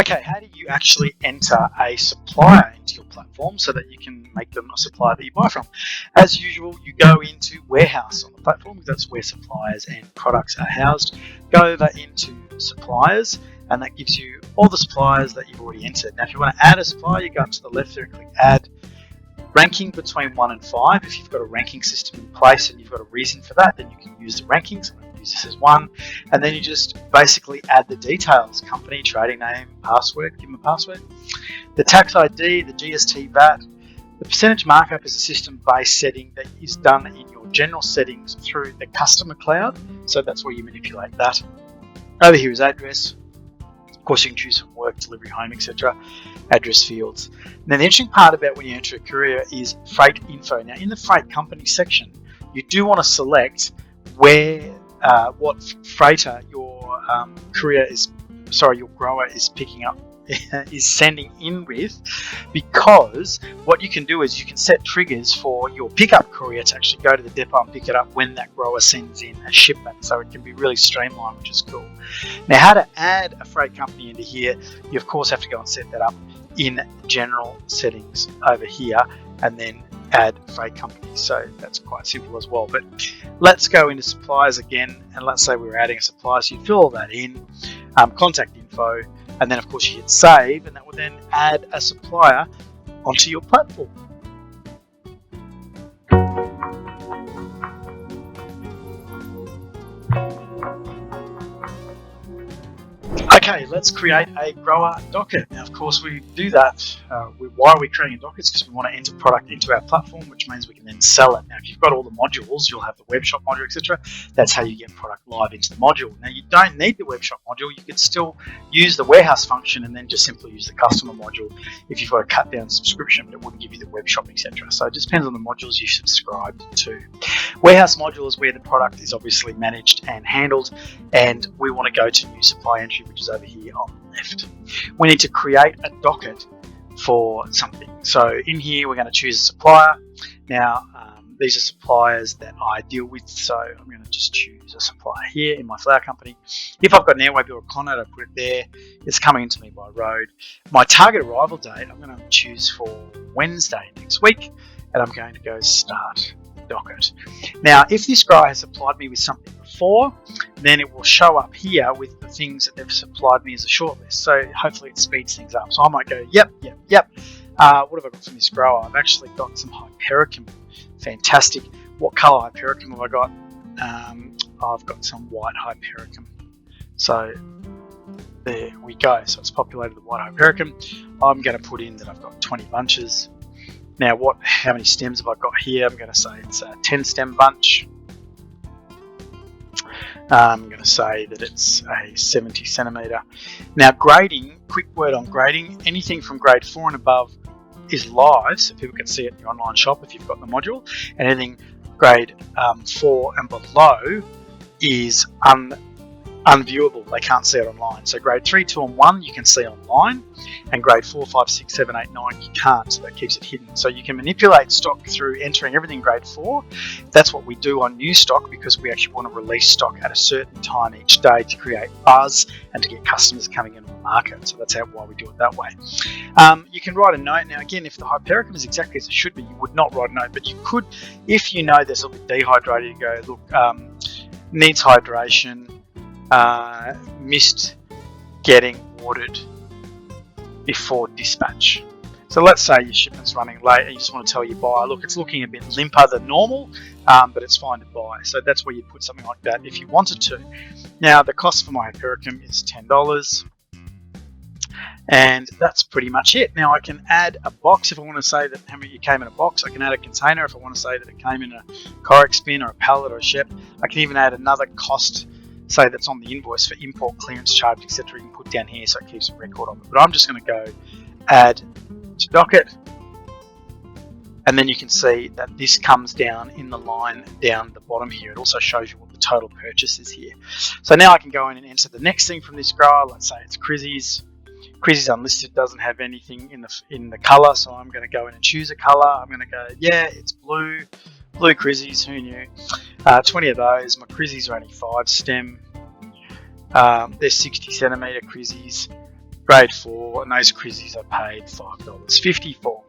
Okay, how do you actually enter a supplier into your platform so that you can make them a supplier that you buy from? As usual, you go into warehouse on the platform, because that's where suppliers and products are housed. Go over into suppliers, and that gives you all the suppliers that you've already entered. Now, if you want to add a supplier, you go up to the left there and click add. Ranking between 1 and 5. If you've got a ranking system in place and you've got a reason for that, then you can use the rankings. I'm going to use this as 1, and then you just basically add the details: company, trading name, password. Give them a password. The tax ID, the GST, VAT. The percentage markup is a system-based setting that is done in your general settings through the customer cloud. So that's where you manipulate that. Over here is address. Of course, you can choose from work, delivery, home, etc. Address fields. Now, the interesting part about when you enter a courier is freight info. Now, in the freight company section, you do want to select where, what freighter your your grower is picking up, is sending in with, because what you can do is you can set triggers for your pickup courier to actually go to the depot and pick it up when that grower sends in a shipment, so it can be really streamlined, which is cool. Now, how to add a freight company into here, you of course have to go and set that up in general settings over here, and then add freight company. So that's quite simple as well. But let's go into suppliers again, and let's say we're adding a supplier. So you fill all that in, contact info, and then of course you hit save, and that will then add a supplier onto your platform. Okay, let's create a grower docket. Now, of course, we do that. Why are we creating a docket? It's because we want to enter product into our platform, which means we can then sell it. Now, if you've got all the modules, you'll have the web shop module, etc. That's how you get product live into the module. Now, you don't need the web shop module. You could still use the warehouse function and then just simply use the customer module if you've got a cut down subscription, but it wouldn't give you the web shop, etc. So it just depends on the modules you subscribe to. Warehouse module is where the product is obviously managed and handled, and we want to go to new supply entry, which is over here on the left. We need to create a docket for something. So in here, we're going to choose a supplier. Now, these are suppliers that I deal with, so I'm going to just choose a supplier here in my flower company. If I've got an airway bill or Conrad, I put it there. It's coming into me by road. My target arrival date, I'm going to choose for Wednesday next week, and I'm going to go start docket. Now, if this guy has supplied me with something before, then it will show up here with the things that they've supplied me as a shortlist. So hopefully it speeds things up. So I might go, yep. What have I got from this grower? I've actually got some hypericum. Fantastic. What color hypericum have I got? I've got some white hypericum. So there we go. So it's populated the white hypericum. I'm going to put in that I've got 20 bunches. Now, how many stems have I got here? I'm going to say it's a 10 stem bunch. I'm going to say that it's a 70 centimeter. Now, grading, quick word on grading, anything from grade 4 and above is live, so people can see it in your online shop if you've got the module. And anything grade 4 and below is unviewable. They can't see it online. So grade 3, 2 and 1 you can see online, and grade 4, 5, 6, 7, 8, 9 you can't, so that keeps it hidden. So you can manipulate stock through entering everything grade 4. That's what we do on new stock, because we actually want to release stock at a certain time each day to create buzz and to get customers coming into the market. So that's why we do it that way. You can write a note. Now again, if the hypericum is exactly as it should be, you would not write a note, but you could, if you know there's a bit dehydrated, you go, look, needs hydration, missed getting watered before dispatch. So let's say your shipment's running late and you just want to tell your buyer, look, it's looking a bit limper than normal, but it's fine to buy. So that's where you put something like that if you wanted to. Now, the cost for my hypericum is $10, and that's pretty much it. Now, I can add a box if I want to say that how many it came in a box. I can add a container if I want to say that it came in a Corex bin or a pallet or a ship. I can even add another cost, say that's on the invoice for import, clearance charge, etc. You can put down here so it keeps a record of it. But I'm just going to go add to docket, and then you can see that this comes down in the line down the bottom here. It also shows you what the total purchase is here. So now I can go in and enter the next thing from this grower. Let's say it's Crizzy's. Crizzy's unlisted, doesn't have anything in the color, so I'm going to go in and choose a color. I'm going to go, yeah, it's blue Crizzy's, who knew? 20 of those. My Crizzy's are only 5 stem. They're 60 centimeter Crizzy's. grade 4, and those quizzes I paid $5.50 for.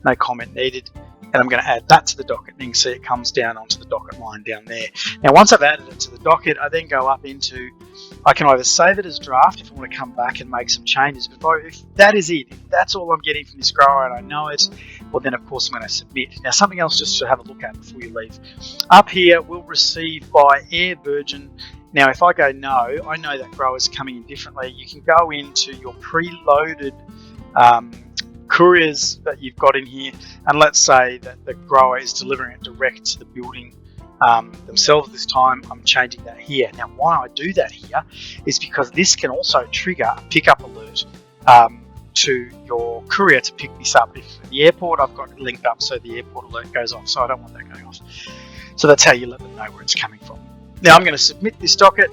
No comment needed. And I'm going to add that to the docket, and you can see it comes down onto the docket line down there. Now, once I've added it to the docket, I then go up into, I can either save it as draft if I want to come back and make some changes. If that is it, if that's all I'm getting from this grower and I know it, well then of course I'm going to submit. Now, something else just to have a look at before you leave. Up here, we'll receive by air virgin. Now, if I go no, I know that grower's coming in differently. You can go into your preloaded couriers that you've got in here, and let's say that the grower is delivering it direct to the building themselves this time. I'm changing that here. Now, why I do that here is because this can also trigger a pickup alert to your courier to pick this up. If at the airport, I've got it linked up so the airport alert goes off, so I don't want that going off. So that's how you let them know where it's coming from. Now I'm going to submit this docket.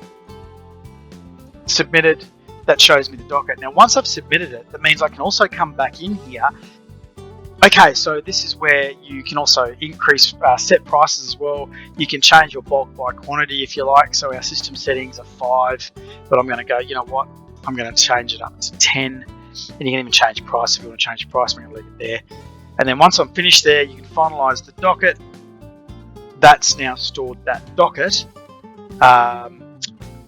Submitted. That shows me the docket. Now, once I've submitted it, that means I can also come back in here. Okay, so this is where you can also increase set prices as well. You can change your bulk by quantity if you like. So our system settings are 5, but I'm going to go, you know what? I'm going to change it up to 10. And you can even change price if you want to change price. I'm going to leave it there. And then once I'm finished there, you can finalize the docket. That's now stored that docket.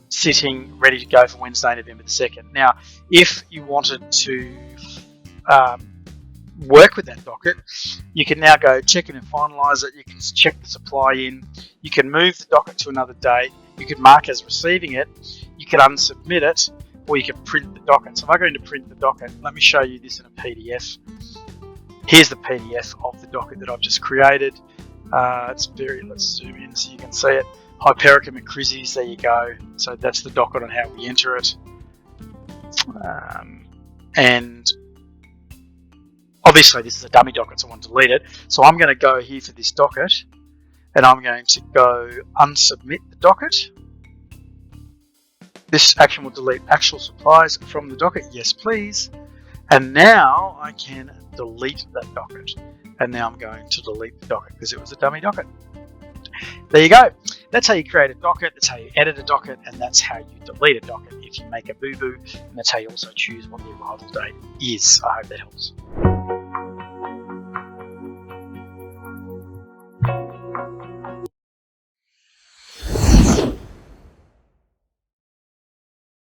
Sitting ready to go for Wednesday, November the 2nd. Now, if you wanted to work with that docket, you can now go check it and finalize it. You can check the supply in. You can move the docket to another date. You can mark as receiving it. You can unsubmit it, or you can print the docket. So if I go into print the docket, let me show you this in a PDF. Here's the PDF of the docket that I've just created. Let's zoom in so you can see it. Hypericum and Crises, there you go. So that's the docket on how we enter it. And obviously this is a dummy docket, so I want to delete it. So I'm going to go here for this docket, and I'm going to go unsubmit the docket. This action will delete actual supplies from the docket. Yes, please. And now I can delete that docket. And now I'm going to delete the docket because it was a dummy docket. There you go. That's how you create a docket, that's how you edit a docket, and that's how you delete a docket if you make a boo-boo, and that's how you also choose what the arrival date is. I hope that helps.